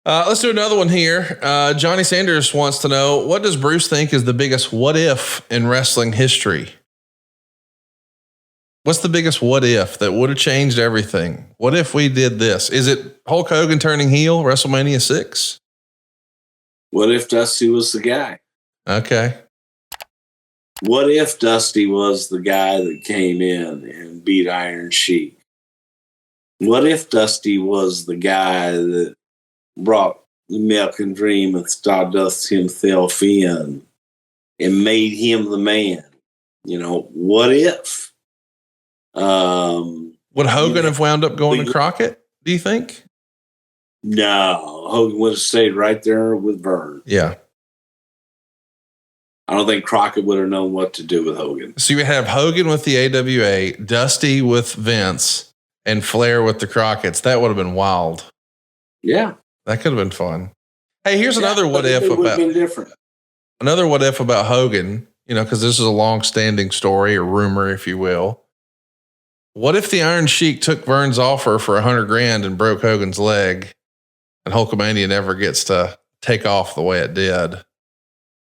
Let's do another one here. Johnny Sanders wants to know, what does Bruce think is the biggest what if in wrestling history? What's the biggest what if that would have changed everything? What if we did this? Is it Hulk Hogan turning heel, WrestleMania 6? What if Dusty was the guy? Okay. What if Dusty was the guy that came in and beat Iron Sheik? What if Dusty was the guy that brought the American Dream and Stardust himself in and made him the man? You know, what if? Would Hogan have wound up going to Crockett, do you think? No, Hogan would have stayed right there with Vern. Yeah. I don't think Crockett would have known what to do with Hogan. So you would have Hogan with the AWA, Dusty with Vince, and Flair with the Crockett's. That would have been wild. Yeah. That could have been fun. Hey, here's another what if about different. Another what if about Hogan, because this is a long-standing story or rumor, if you will. What if the Iron Sheik took Vern's offer for $100,000 and broke Hogan's leg, and Hulkamania never gets to take off the way it did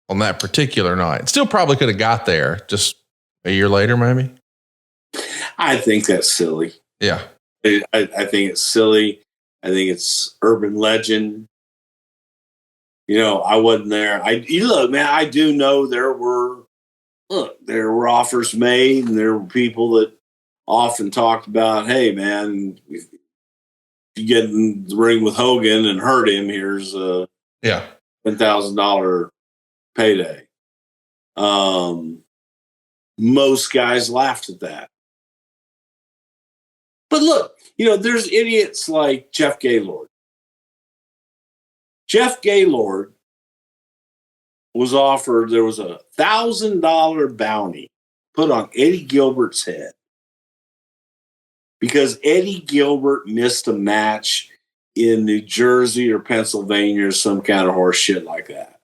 on that particular night? Still probably could have got there just a year later, maybe. I think that's silly. Yeah. I think it's silly. I think it's urban legend. I wasn't there. Look, man, I do know there were offers made, and there were people that often talked about, hey, man, if you get in the ring with Hogan and hurt him, here's a $10,000 payday. Most guys laughed at that. But look, there's idiots like Jeff Gaylord. Jeff Gaylord was offered, there was a $1,000 bounty put on Eddie Gilbert's head because Eddie Gilbert missed a match in New Jersey or Pennsylvania or some kind of horse shit like that.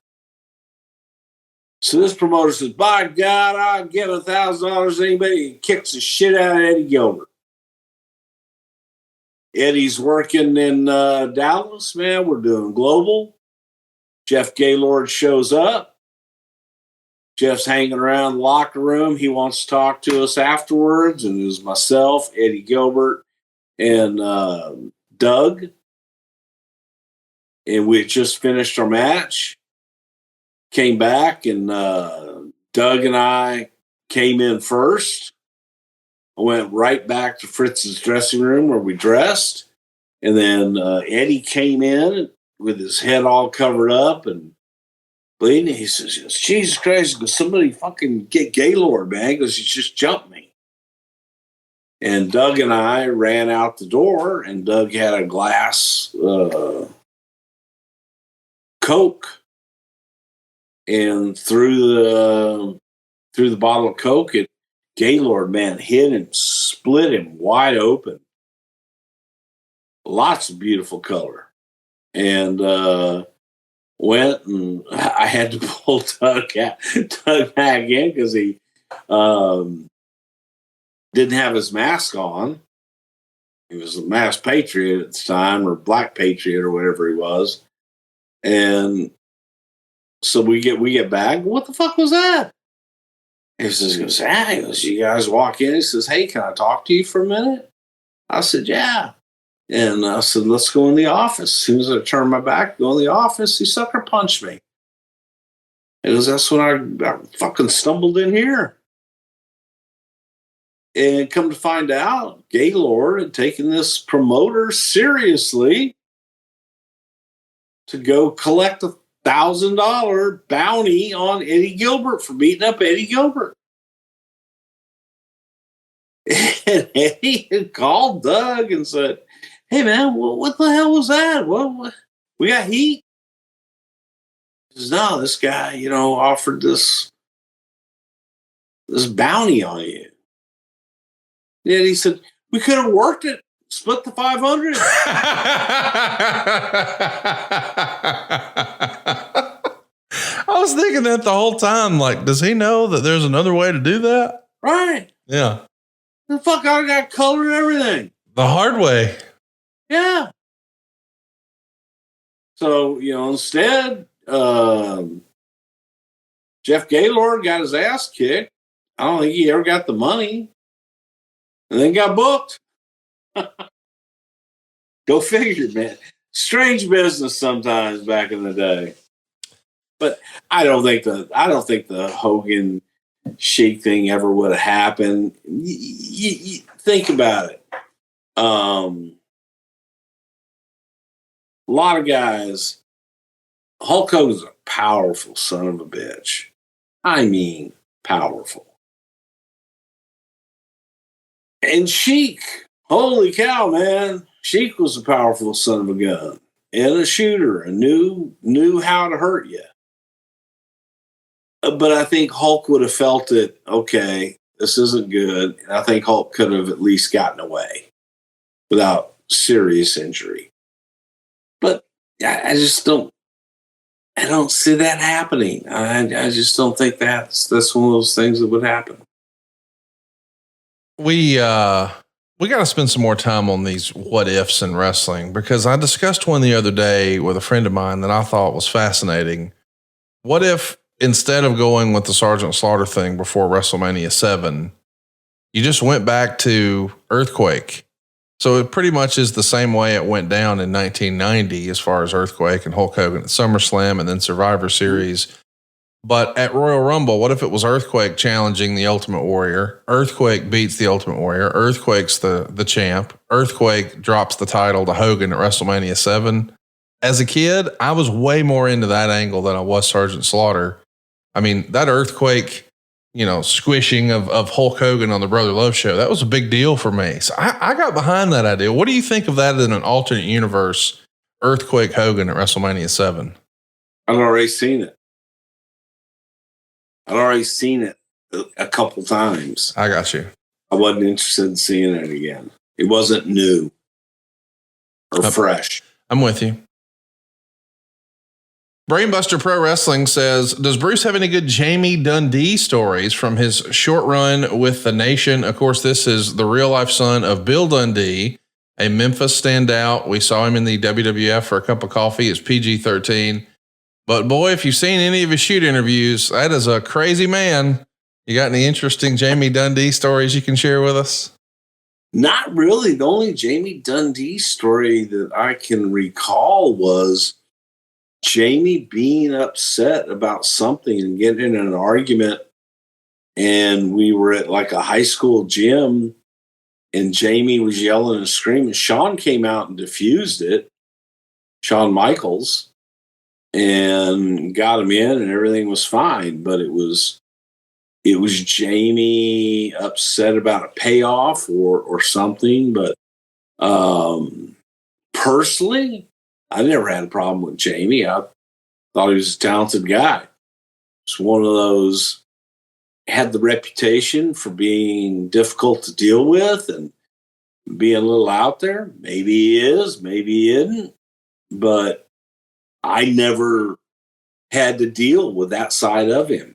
So this promoter says, by God, I'll give $1,000 to anybody who kicks the shit out of Eddie Gilbert. Eddie's working in Dallas, man. We're doing global. Jeff Gaylord shows up. Jeff's hanging around the locker room. He wants to talk to us afterwards. And it was myself, Eddie Gilbert, and Doug. And we had just finished our match. Came back, and Doug and I came in first. I went right back to Fritz's dressing room where we dressed. And then Eddie came in with his head all covered up and bleeding. He says, Jesus Christ, somebody fucking get Gaylord, man, because he just jumped me. And Doug and I ran out the door, and Doug had a glass Coke. And through the bottle of Coke, Gaylord, man, hit him, split him wide open. Lots of beautiful color. And went, and I had to pull Doug back in because he didn't have his mask on. He was a masked patriot at the time, or black patriot, or whatever he was. And so we get back. What the fuck was that? He goes, you guys walk in. He says, hey, can I talk to you for a minute? I said, yeah. And I said, let's go in the office. As soon as I turned my back, go in the office, he sucker punched me. It was that's when I fucking stumbled in here. And come to find out, Gaylord had taken this promoter seriously to go collect $1,000 bounty on Eddie Gilbert for beating up Eddie Gilbert. And Eddie had called Doug and said, hey, man, what the hell was that? What? We got heat? He says, no, this guy, offered this bounty on you. And he said, we could have worked it. Split the 500. I was thinking that the whole time. Like, does he know that there's another way to do that? Right. Yeah. The fuck, I got color and everything. The hard way. Yeah. So, instead, Jeff Gaylord got his ass kicked. I don't think he ever got the money and then got booked. Go figure, man. Strange business sometimes back in the day. But I don't think the Hogan Sheik thing ever would have happened. You think about it. A lot of guys. Hulk Hogan's a powerful son of a bitch. I mean, powerful. And Sheik, holy cow, man! Sheik was a powerful son of a gun and a shooter, and knew how to hurt you. But I think Hulk would have felt it. Okay, this isn't good. And I think Hulk could have at least gotten away without serious injury. But I just don't. I don't see that happening. I just don't think that's one of those things that would happen. We got to spend some more time on these what ifs in wrestling, because I discussed one the other day with a friend of mine that I thought was fascinating. What if instead of going with the Sergeant Slaughter thing before WrestleMania 7, you just went back to Earthquake? So it pretty much is the same way it went down in 1990 as far as Earthquake and Hulk Hogan at SummerSlam and then Survivor Series. But at Royal Rumble, what if it was Earthquake challenging the Ultimate Warrior? Earthquake beats the Ultimate Warrior. Earthquake's the champ. Earthquake drops the title to Hogan at WrestleMania 7. As a kid, I was way more into that angle than I was Sergeant Slaughter. I mean, that Earthquake, squishing of Hulk Hogan on the Brother Love show, that was a big deal for me. So I got behind that idea. What do you think of that in an alternate universe, Earthquake Hogan at WrestleMania 7? I've already seen it. A couple times. I got you. I wasn't interested in seeing it again. It wasn't new or fresh. I'm with you. Brainbuster Pro Wrestling says, does Bruce have any good Jamie Dundee stories from his short run with the Nation? Of course, this is the real life son of Bill Dundee, a Memphis standout. We saw him in the WWF for a cup of coffee. It's PG-13. But boy, if you've seen any of his shoot interviews, that is a crazy man. You got any interesting Jamie Dundee stories you can share with us? Not really. The only Jamie Dundee story that I can recall was Jamie being upset about something and getting in an argument. And we were at like a high school gym and Jamie was yelling and screaming. Shawn came out and diffused it, Shawn Michaels, and got him in and everything was fine. But it was Jamie upset about a payoff or something. But personally, I never had a problem with Jamie. I thought he was a talented guy. It's one of those, had the reputation for being difficult to deal with and being a little out there. Maybe he is, maybe he isn't. But I never had to deal with that side of him.